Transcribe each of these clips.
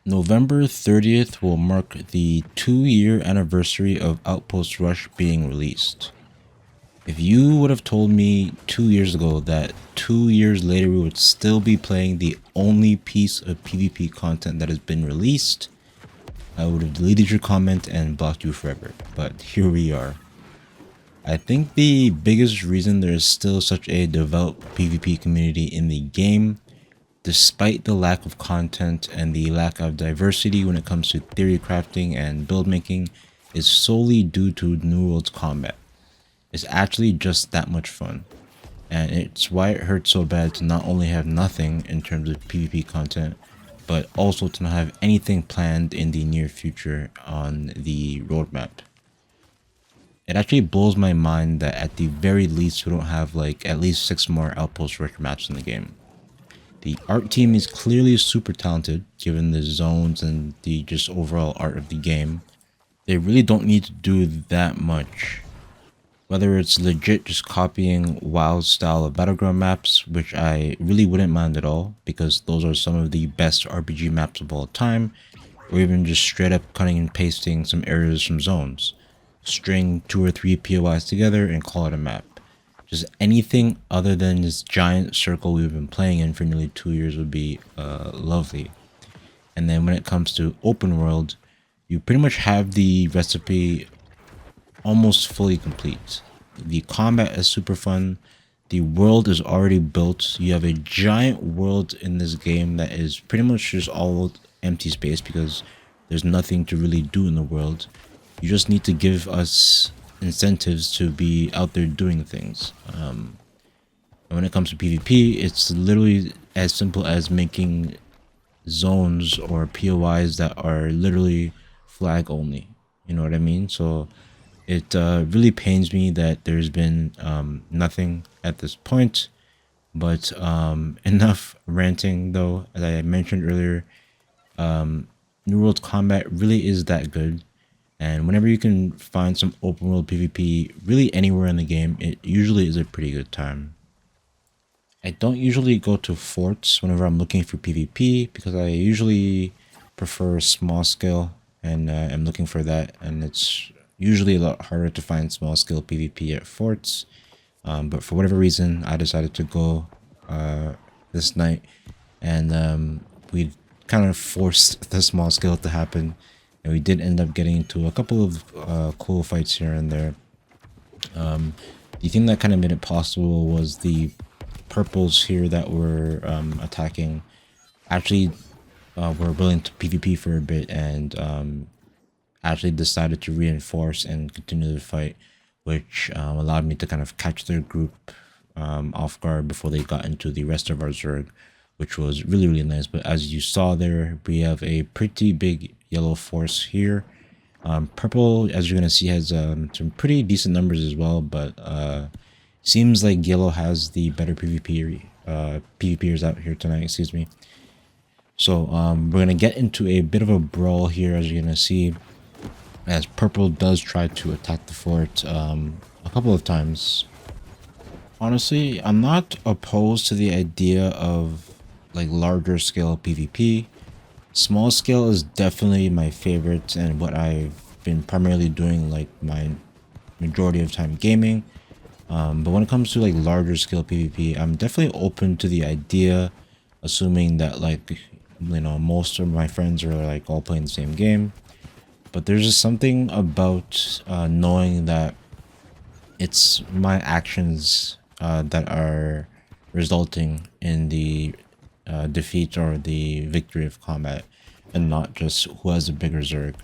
November 30th will mark the 2-year anniversary of Outpost Rush being released. If you would have told me 2 years ago that 2 years later we would still be playing the only piece of PvP content that has been released, I would have deleted your comment and blocked you forever. But here we are. I think the biggest reason there is still such a devout PvP community in the game, despite the lack of content and the lack of diversity when it comes to theory crafting and build making, is solely due to New World's combat. It's actually just that much fun, and it's why it hurts so bad to not only have nothing in terms of PvP content, but also to not have anything planned in the near future on the roadmap. It actually blows my mind that at the very least we don't have like at least 6 more Outpost Rush maps in the game. The art team is clearly super talented given the zones and the just overall art of the game. They really don't need to do that much. Whether it's legit just copying WoW's style of battleground maps, which I really wouldn't mind at all because those are some of the best RPG maps of all time, or even just straight up cutting and pasting some areas from zones. String 2 or 3 POIs together and call it a map. Just anything other than this giant circle we've been playing in for nearly 2 years would be lovely. And then when it comes to open world, you pretty much have the recipe almost fully complete. The combat is super fun. The world is already built. You have a giant world in this game that is pretty much just all empty space because there's nothing to really do in the world. You just need to give us incentives to be out there doing things. And when it comes to PvP, it's literally as simple as making zones or POIs that are literally flag only. You know what I mean? So it really pains me that there's been nothing at this point. But enough ranting though. As I mentioned earlier, New World combat really is that good. And whenever you can find some open world PvP really anywhere in the game, it usually is a pretty good time. I don't usually go to forts whenever I'm looking for PvP because I usually prefer small scale and I'm looking for that, and it's usually a lot harder to find small scale PvP at forts. But for whatever reason, I decided to go this night, and we kind of forced the small scale to happen. And we did end up getting into a couple of cool fights here and there. The thing that kind of made it possible was the purples here that were attacking actually were willing to PvP for a bit and actually decided to reinforce and continue the fight, which allowed me to kind of catch their group off guard before they got into the rest of our Zerg, which was really, really nice. But as you saw there, we have a pretty big yellow force here. Purple, as you're going to see, has some pretty decent numbers as well, but seems like yellow has the better PvPers out here tonight, excuse me. So we're going to get into a bit of a brawl here, as you're going to see, as purple does try to attack the fort a couple of times. Honestly, I'm not opposed to the idea of like larger scale PvP. Small scale is definitely my favorite and what I've been primarily doing like my majority of time gaming. But when it comes to like larger scale PvP, I'm definitely open to the idea, assuming that like, you know, most of my friends are like all playing the same game. But there's just something about knowing that it's my actions that are resulting in the defeat or the victory of combat, and not just who has a bigger Zerg.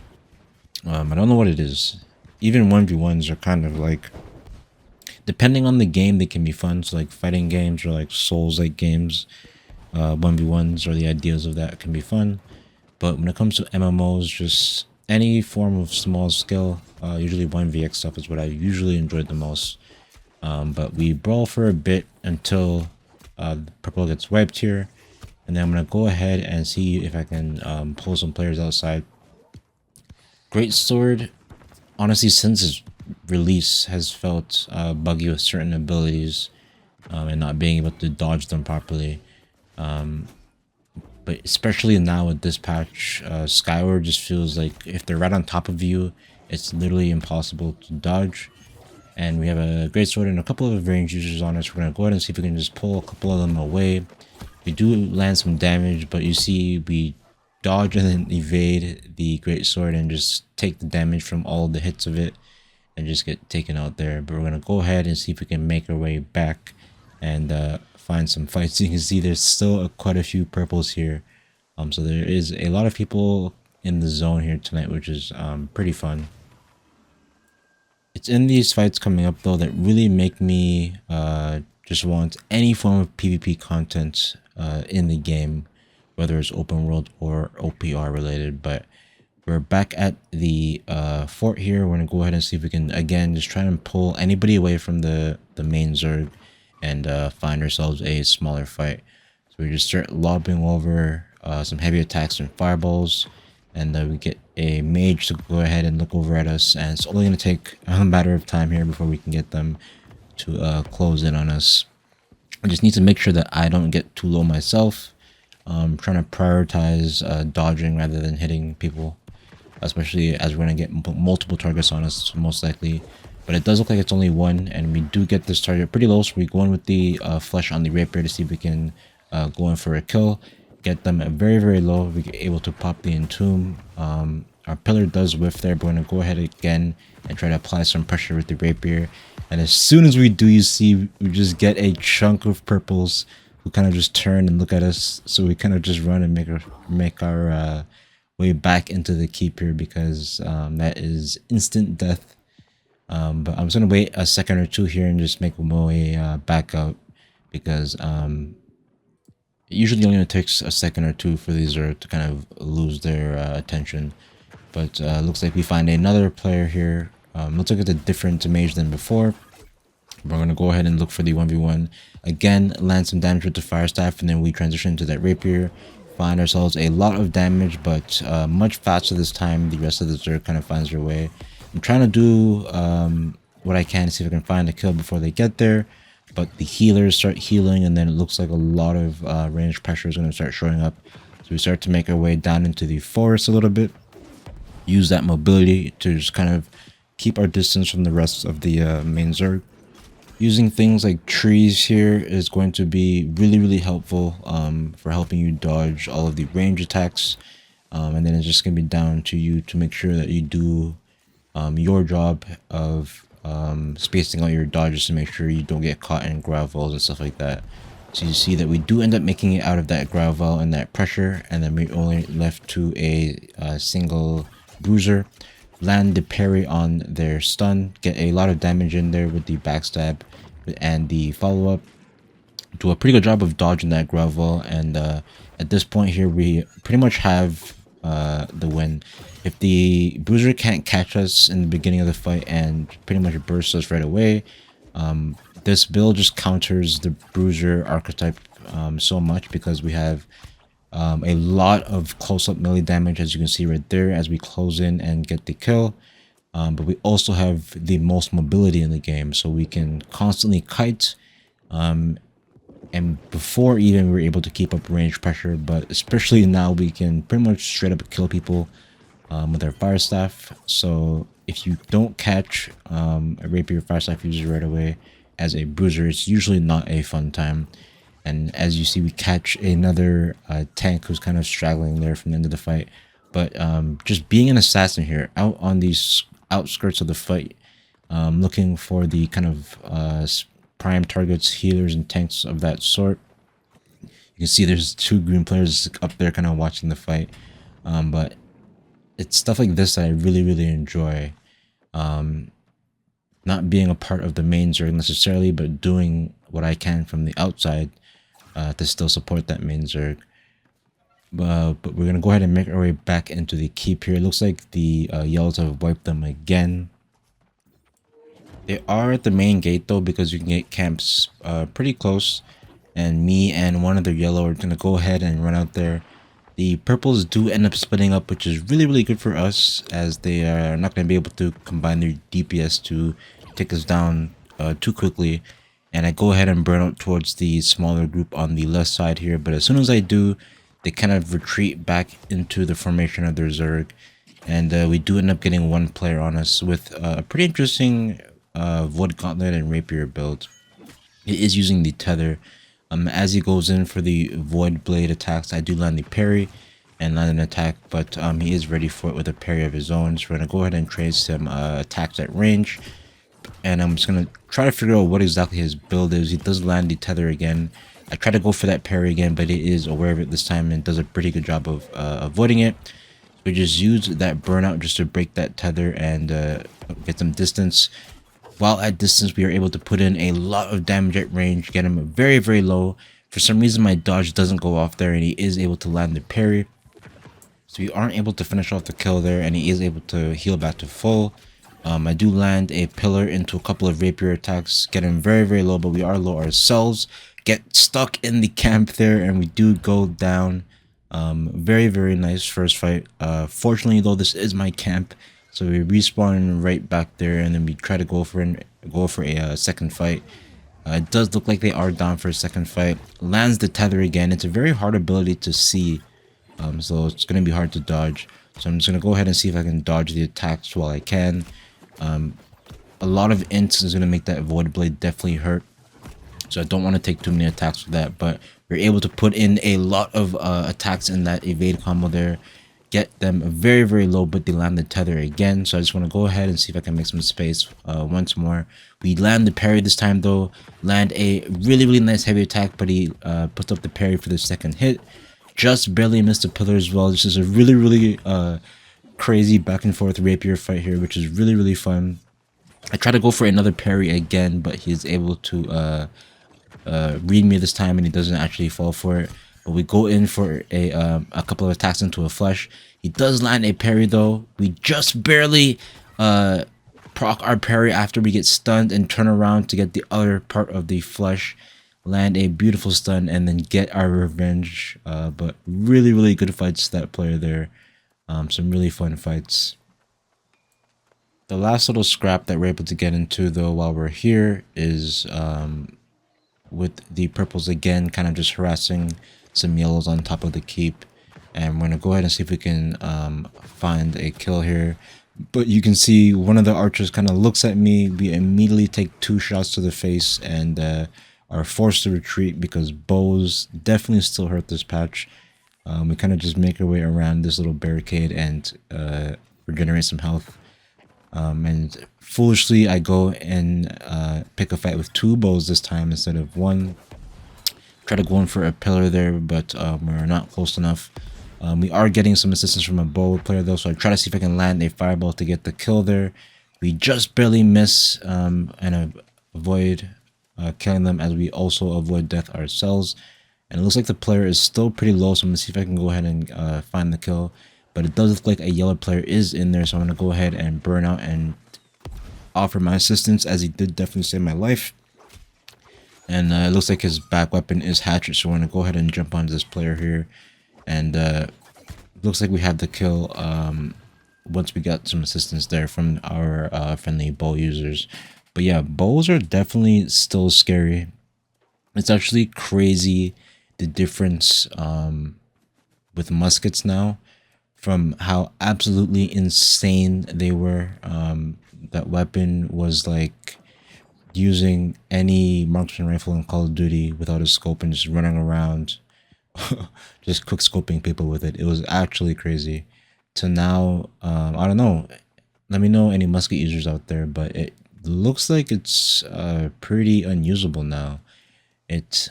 I don't know what it is. Even 1v1s are kind of like, depending on the game, they can be fun. So like fighting games or like Souls-like games, 1v1s or the ideas of that can be fun. But when it comes to MMOs, just any form of small scale, usually 1vx stuff is what I usually enjoyed the most. But we brawl for a bit until purple gets wiped here. And then I'm going to go ahead and see if I can pull some players outside. Great Sword, honestly, since its release, has felt buggy with certain abilities and not being able to dodge them properly. But especially now with this patch, Skyward just feels like if they're right on top of you, it's literally impossible to dodge. And we have a great sword and a couple of range users on us. We're going to go ahead and see if we can just pull a couple of them away. We do land some damage, but you see we dodge and then evade the great sword and just take the damage from all the hits of it and just get taken out there. But we're going to go ahead and see if we can make our way back and find some fights. You can see there's still quite a few purples here. So there is a lot of people in the zone here tonight, which is pretty fun. It's in these fights coming up though that really make me just want any form of PvP content in the game, whether it's open world or OPR related. But we're back at the fort here. We're gonna go ahead and see if we can again just try and pull anybody away from the main Zerg and find ourselves a smaller fight. So we just start lobbing over some heavy attacks and fireballs, and we get a mage to go ahead and look over at us, and it's only going to take a matter of time here before we can get them to close in on us. I just need to make sure that I don't get too low myself. I'm trying to prioritize dodging rather than hitting people, especially as we're going to get multiple targets on us most likely. But it does look like it's only one, and we do get this target pretty low, so we go in with the flesh on the rapier to see if we can go in for a kill. Get them at very, very low. We get able to pop the entomb. Our pillar does whiff there, but we're going to go ahead again and try to apply some pressure with the rapier. And as soon as we do, you see we just get a chunk of purples who kind of just turn and look at us. So we kind of just run and make our way back into the keep here, because that is instant death. But I'm just going to wait a second or two here and just make my way back out, because it usually only takes a second or two for these to kind of lose their attention. But looks like we find another player here. Looks like it's a different mage than before. We're going to go ahead and look for the 1v1. Again, land some damage with the fire staff, and then we transition to that rapier. Find ourselves a lot of damage, but much faster this time. The rest of the Zerg kind of finds their way. I'm trying to do what I can to see if I can find a kill before they get there. But the healers start healing, and then it looks like a lot of range pressure is going to start showing up. So we start to make our way down into the forest a little bit. Use that mobility to just kind of keep our distance from the rest of the main Zerg. Using things like trees here is going to be really, really helpful for helping you dodge all of the range attacks. And then it's just going to be down to you to make sure that you do your job of spacing out your dodges to make sure you don't get caught in gravels and stuff like that. So you see that we do end up making it out of that gravel and that pressure, and then we only left to a single bruiser. Land the parry on their stun, get a lot of damage in there with the backstab and the follow-up. Do a pretty good job of dodging that gravel, and at this point here we pretty much have the win. If the bruiser can't catch us in the beginning of the fight and pretty much bursts us right away, this build just counters the bruiser archetype so much, because we have a lot of close-up melee damage, as you can see right there, as we close in and get the kill. But we also have the most mobility in the game, so we can constantly kite. And before even we were able to keep up range pressure, but especially now we can pretty much straight up kill people with our fire staff. So if you don't catch a rapier fire staff user right away as a bruiser, it's usually not a fun time. And as you see, we catch another tank who's kind of straggling there from the end of the fight. But just being an assassin here, out on these outskirts of the fight, looking for the kind of prime targets, healers, and tanks of that sort. You can see there's two green players up there kind of watching the fight. But it's stuff like this that I really, really enjoy. Not being a part of the main Zerg necessarily, but doing what I can from the outside to still support that main Zerg. But we're going to go ahead and make our way back into the keep here. It looks like the yellows have wiped them again. They are at the main gate though, because you can get camps pretty close. And me and one other yellow are going to go ahead and run out there. The purples do end up splitting up, which is really, really good for us, as they are not going to be able to combine their DPS to take us down too quickly. And I go ahead and burn out towards the smaller group on the left side here. But as soon as I do, they kind of retreat back into the formation of their Zerg. And we do end up getting one player on us with a pretty interesting Void Gauntlet and Rapier build. It is using the tether. As he goes in for the Void Blade attacks, I do land the parry and land an attack, but he is ready for it with a parry of his own. So we're going to go ahead and trade some attacks at range. And I'm just going to try to figure out what exactly his build is. He does land the tether again. I try to go for that parry again, but he is aware of it this time and does a pretty good job of avoiding it. We just use that burnout just to break that tether and get some distance. While at distance, we are able to put in a lot of damage at range, get him very, very low. For some reason, my dodge doesn't go off there, and he is able to land the parry. So we aren't able to finish off the kill there, and he is able to heal back to full. I do land a pillar into a couple of rapier attacks, get him very, very low, but we are low ourselves. Get stuck in the camp there, and we do go down. Very, very nice first fight. Fortunately, though, this is my camp, so we respawn right back there, and then we try to go for a second fight. It does look like they are down for a second fight. Lands the tether again. It's a very hard ability to see, so it's going to be hard to dodge. So I'm just going to go ahead and see if I can dodge the attacks while I can. A lot of ints is going to make that Void Blade definitely hurt. So I don't want to take too many attacks for that, but we're able to put in a lot of attacks in that evade combo there. Get them very, very low, but they land the tether again. So I just want to go ahead and see if I can make some space once more. We land the parry this time though. Land a really, really nice heavy attack, but he puts up the parry for the second hit. Just barely missed the pillar as well. This is a really, really crazy back and forth rapier fight here, which is really, really fun. I try to go for another parry again, but he's able to read me this time, and he doesn't actually fall for it. But we go in for a couple of attacks into a flush. He does land a parry though. We just barely proc our parry after we get stunned and turn around to get the other part of the flush, land a beautiful stun, and then get our revenge. But really, really good fights that player there. Some really fun fights. The last little scrap that we're able to get into though while we're here is with the purples again, kind of just harassing some yellows on top of the keep. And we're going to go ahead and see if we can find a kill here. But you can see one of the archers kind of looks at me. We immediately take 2 shots to the face and are forced to retreat because bows definitely still hurt this patch. We kind of just make our way around this little barricade and regenerate some health. And foolishly, I go and pick a fight with 2 bows this time instead of 1. Try to go in for a pillar there, but we're not close enough. We are getting some assistance from a bow player though, so I try to see if I can land a fireball to get the kill there. We just barely miss and avoid killing them, as we also avoid death ourselves. And it looks like the player is still pretty low, so I'm going to see if I can go ahead and find the kill. But it does look like a yellow player is in there, so I'm going to go ahead and burn out and offer my assistance, as he did definitely save my life. And it looks like his back weapon is Hatchet, so we're going to go ahead and jump onto this player here. And looks like we have the kill once we got some assistance there from our friendly bow users. But yeah, bows are definitely still scary. It's actually crazy the difference with muskets now, from how absolutely insane they were. That weapon was like using any marksman rifle in Call of Duty without a scope and just running around just quick scoping people with it. It was actually crazy. To now, I don't know, let me know any musket users out there, but it looks like it's pretty unusable now. It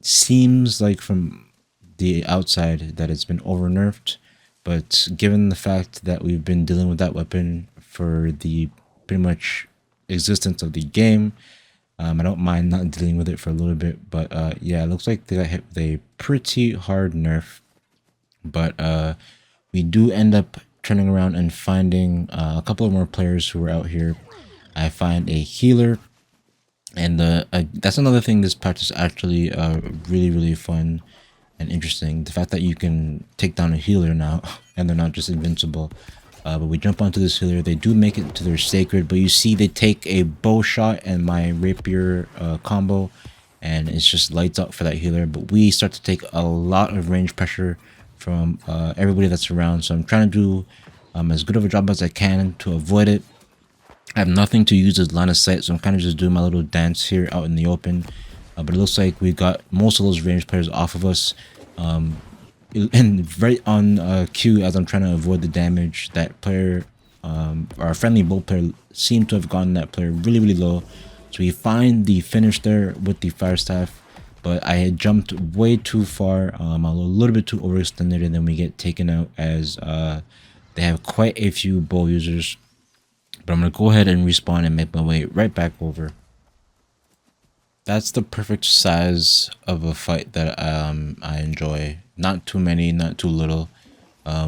seems like from the outside that it's been over nerfed, but given the fact that we've been dealing with that weapon for the pretty much existence of the game, I don't mind not dealing with it for a little bit. But yeah, it looks like they got hit with a pretty hard nerf. But we do end up turning around and finding a couple of more players who were out here. I find a healer, and that's another thing this patch is actually really, really fun and interesting. The fact that you can take down a healer now and they're not just invincible. But we jump onto this healer. They do make it to their sacred, but you see they take a bow shot and my rapier combo, and it's just lights out for that healer. But we start to take a lot of range pressure from everybody that's around. So I'm trying to do as good of a job as I can to avoid it. I have nothing to use as line of sight, so I'm kind of just doing my little dance here out in the open. But it looks like we got most of those range players off of us. And right on cue, as I'm trying to avoid the damage, that player, our friendly bolt player, seemed to have gotten that player really, really low. So we find the finish there with the fire staff, but I had jumped way too far, a little bit too overextended, and then we get taken out as they have quite a few bow users. But I'm going to go ahead and respawn and make my way right back over. That's the perfect size of a fight that I enjoy. Not too many, not too little.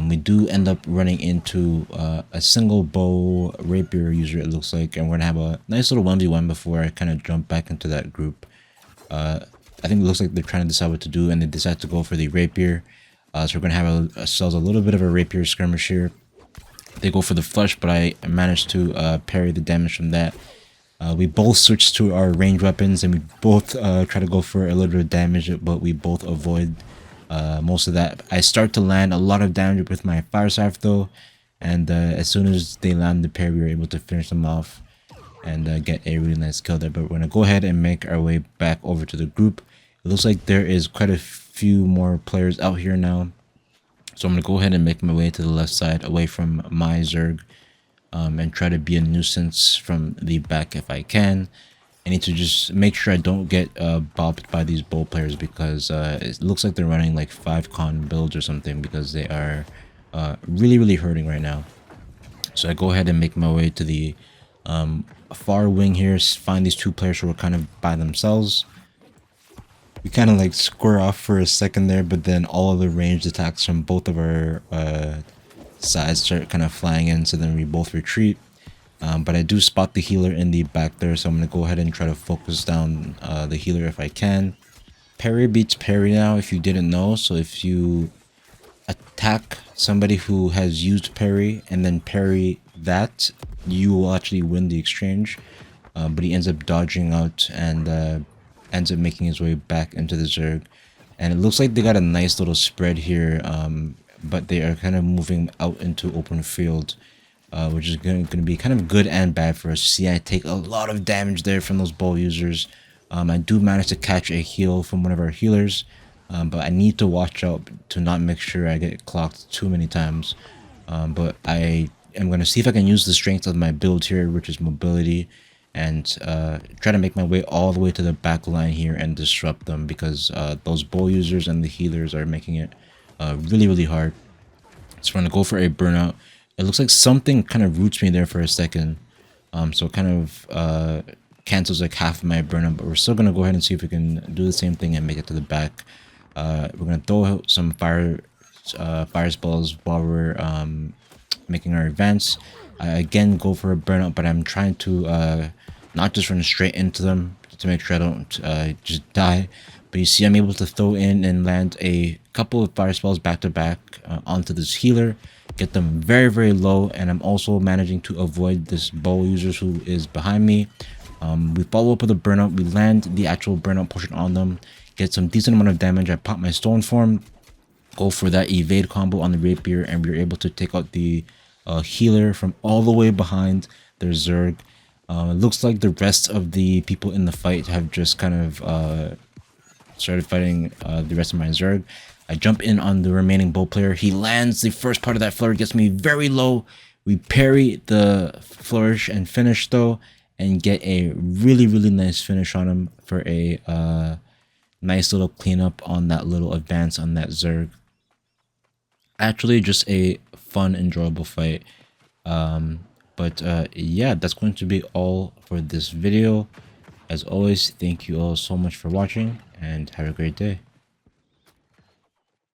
We do end up running into a single bow rapier user, it looks like, and we're gonna have a nice little 1v1 before I kind of jump back into that group. I think it looks like they're trying to decide what to do, and they decide to go for the rapier. So we're gonna have ourselves a little bit of a rapier skirmish here. They go for the flush, but I managed to parry the damage from that. We both switch to our range weapons, and we both try to go for a little bit of damage, but we both avoid most of that. I start to land a lot of damage with my fire staff though, and as soon as they land the parry, we were able to finish them off and get a really nice kill there. But we're gonna go ahead and make our way back over to the group. It looks like there is quite a few more players out here now, so I'm gonna go ahead and make my way to the left side away from my Zerg. And try to be a nuisance from the back if I can. I need to just make sure I don't get bopped by these bow players, because it looks like they're running like 5-con builds or something, because they are really, really hurting right now. So I go ahead and make my way to the far wing here, find these two players who are kind of by themselves. We kind of like square off for a second there, but then all of the ranged attacks from both of our sides start kind of flying in, so then we both retreat. But I do spot the healer in the back there, so I'm going to go ahead and try to focus down the healer if I can. Parry beats parry now, if you didn't know. So if you attack somebody who has used parry and then parry that, you will actually win the exchange. But he ends up dodging out and ends up making his way back into the Zerg. And it looks like they got a nice little spread here, but they are kind of moving out into open field, which is going to be kind of good and bad for us. See, I take a lot of damage there from those bow users. I do manage to catch a heal from one of our healers, but I need to watch out to not make sure I get clocked too many times. But I am going to see if I can use the strength of my build here, which is mobility, and try to make my way all the way to the back line here and disrupt them, because those bow users and the healers are making it really, really hard. So I'm going to go for a burnout. It looks like something kind of roots me there for a second. So it kind of cancels like half of my burnout, but we're still going to go ahead and see if we can do the same thing and make it to the back. We're going to throw out some fire spells while we're making our advance. I again go for a burnout, but I'm trying to not just run straight into them to make sure I don't just die. But you see, I'm able to throw in and land a couple of fire spells back to back onto this healer, get them very, very low, and I'm also managing to avoid this bow user who is behind me. We follow up with a burnout, we land the actual burnout portion on them, get some decent amount of damage. I pop my stone form, go for that evade combo on the rapier, and we were able to take out the healer from all the way behind their Zerg. It looks like the rest of the people in the fight have just kind of started fighting the rest of my Zerg. I jump in on the remaining bow player. He lands the first part of that flurry, gets me very low. We parry the flourish and finish though, and get a really, really nice finish on him for a nice little cleanup on that little advance on that Zerg. Actually, just a fun, enjoyable fight. But yeah, that's going to be all for this video. As always, thank you all so much for watching, and have a great day.